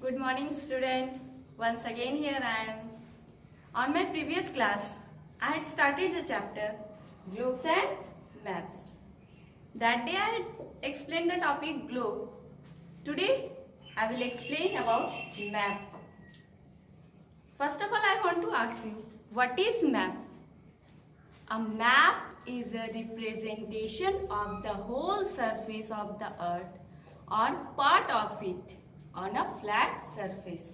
Good morning, student. Once again here I am. On my previous class, I had started the chapter Globes and Maps. That day I had explained the topic globe. Today I will explain about map. First of all, I want to ask you, what is map? A map is a representation of the whole surface of the earth or part of it on a flat surface.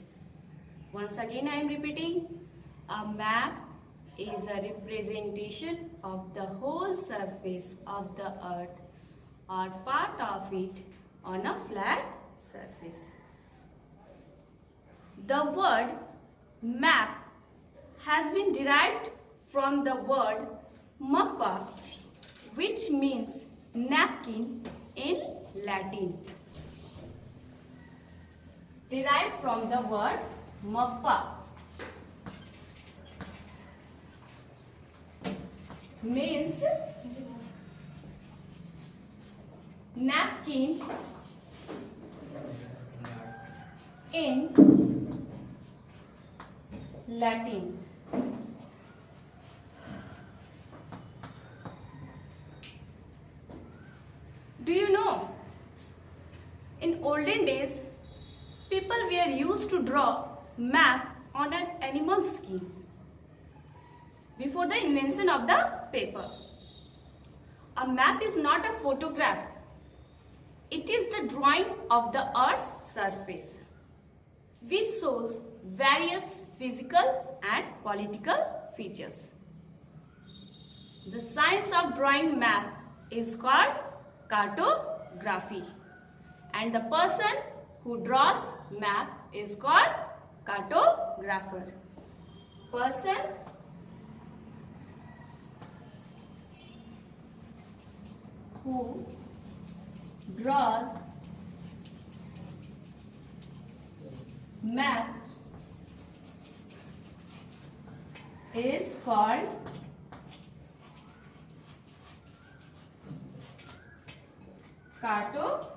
Once again I am repeating, a map is a representation of the whole surface of the earth or part of it on a flat surface. The word map has been derived from the word mappa, which means napkin in Latin. Derived from the word mappa means napkin in Latin. Do you know, in olden days, people were used to draw map on an animal skin before the invention of the paper. A map is not a photograph. It is the drawing of the earth's surface, which shows various physical and political features. The science of drawing map is called cartography, and the person who draws map is called cartographer. Person who draws map is called cartographer.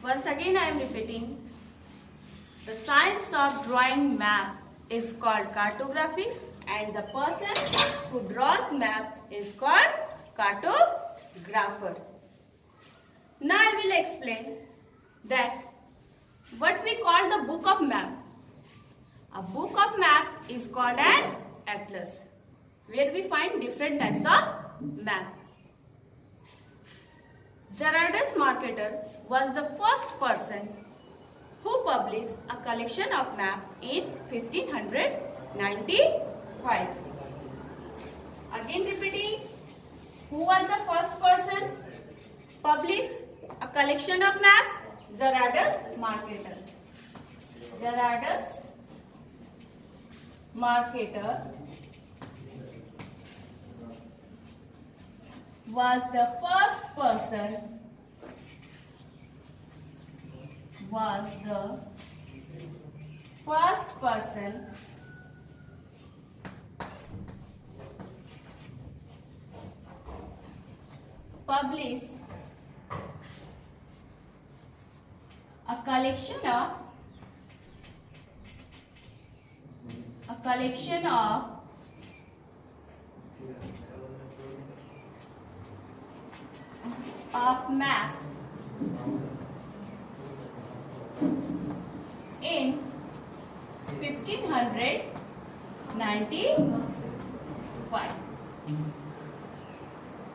Once again I am repeating, the science of drawing map is called cartography and the person who draws map is called cartographer. Now I will explain that what we call the book of map. A book of map is called an atlas, where we find different types of map. Gerardus Mercator was the first person who published a collection of maps in 1595. Again repeating, who was the first person published a collection of maps? Gerardus Mercator. Gerardus Mercator was the first person published a collection of maps in 1595.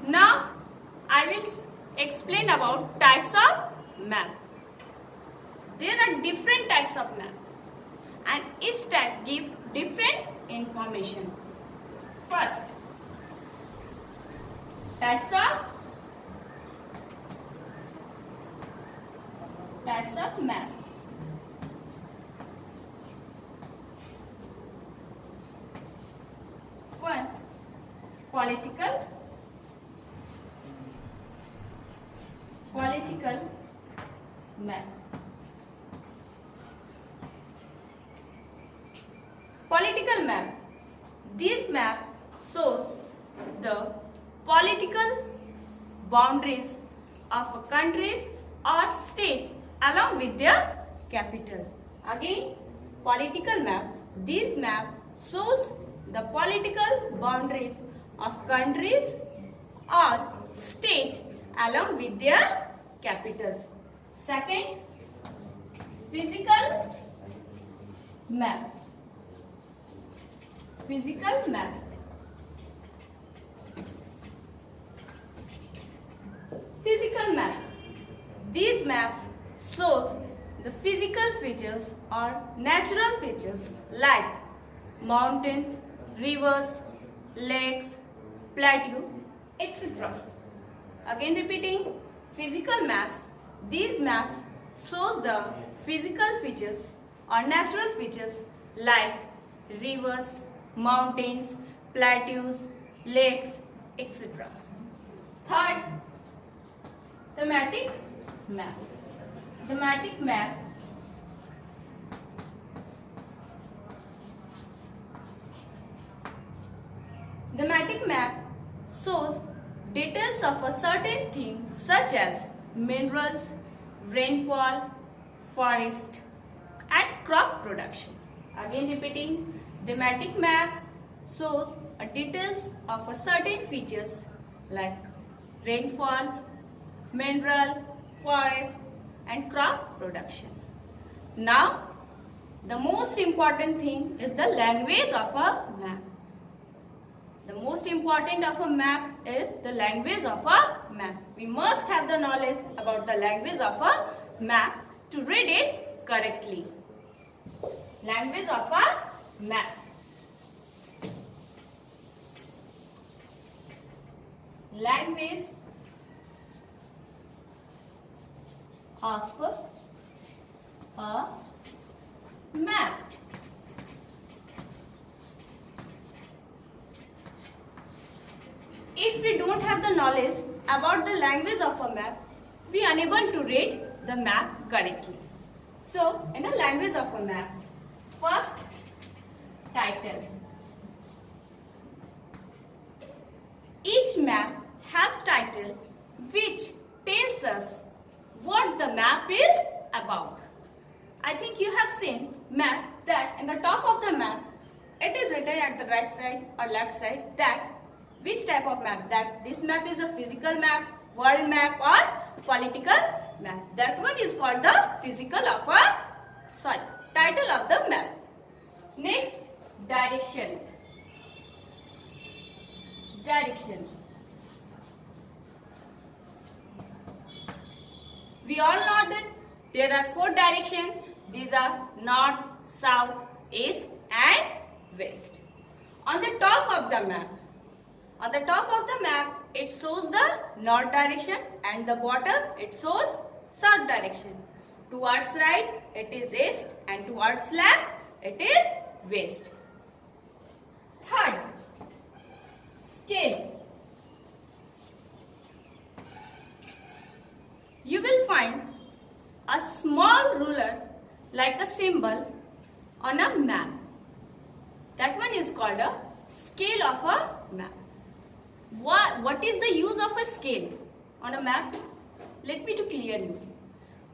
Now I will explain about types of map. There are different types of map and each type gives different information. First, types of map. One, political map. Political map This map shows the political boundaries of countries or state along with their capital. Again, political map. This map shows the political boundaries of countries or state along with their capitals. Second, physical map. Physical map. Physical maps. These maps shows the physical features or natural features like mountains, rivers, lakes, plateau, etc. Again repeating, physical maps. These maps shows the physical features or natural features like rivers, mountains, plateaus, lakes, etc. Third, thematic map. Thematic map Thematic map shows details of a certain theme such as minerals, rainfall, forest and crop production. Again repeating, thematic map shows details of a certain features like rainfall, mineral, forest and crop production. Now, the most important thing is the language of a map. The most important of a map is the language of a map. We must have the knowledge about the language of a map to read it correctly. Language of a map. Language of a map. If we don't have the knowledge about the language of a map, we are unable to read the map correctly. So, in a language of a map, first, title. Each map has title which tells us what the map is about. I think you have seen map that in the top of the map, it is written at the right side or left side that which type of map, that this map is a physical map, world map or political map. That one is called the title of the map. Next, direction. Direction. We all know that there are 4 directions. These are north, south, east and west. On the top of the map, it shows the north direction and the bottom it shows south direction. Towards right it is east and towards left it is west. Third, scale. You will find a small ruler like a symbol on a map. That one is called a scale of a map. What is the use of a scale on a map? Let me to clear you.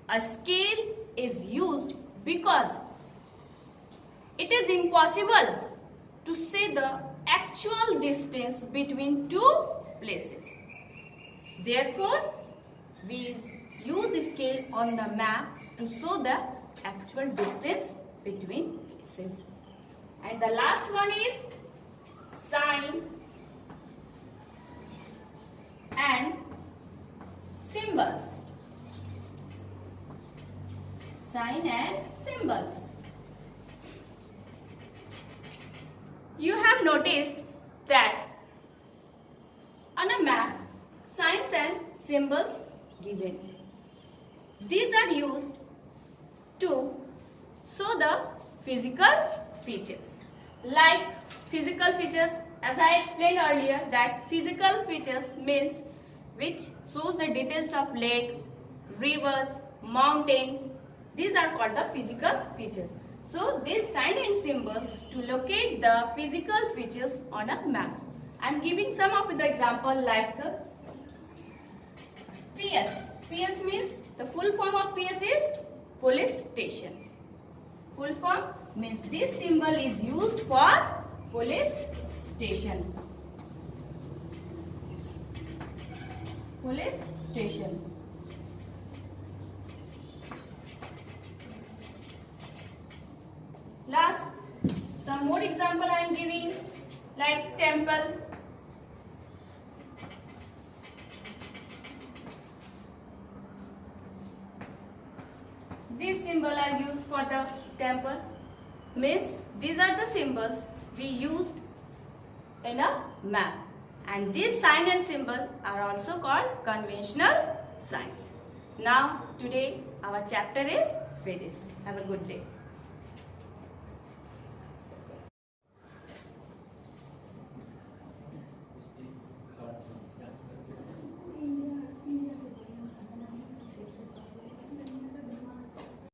A scale is used because it is impossible to say the actual distance between 2 places. Therefore, we use scale on the map to show the actual distance between places. And the last one is sign and symbols. Sign and symbols. You have noticed that on a map, signs and symbols given. These are used to show the physical features. Like physical features, as I explained earlier, that physical features means which shows the details of lakes, rivers, mountains. These are called the physical features. So these sign and symbols to locate the physical features on a map. I am giving some of the example like PS. PS means the full form of PS is police station. Full form means this symbol is used for police station. Police station. Last, some more example I am giving like temple. These symbols are used for the temple. Means these are the symbols we use in a map. And these sign and symbol are also called conventional signs. Now today our chapter is finished. Have a good day.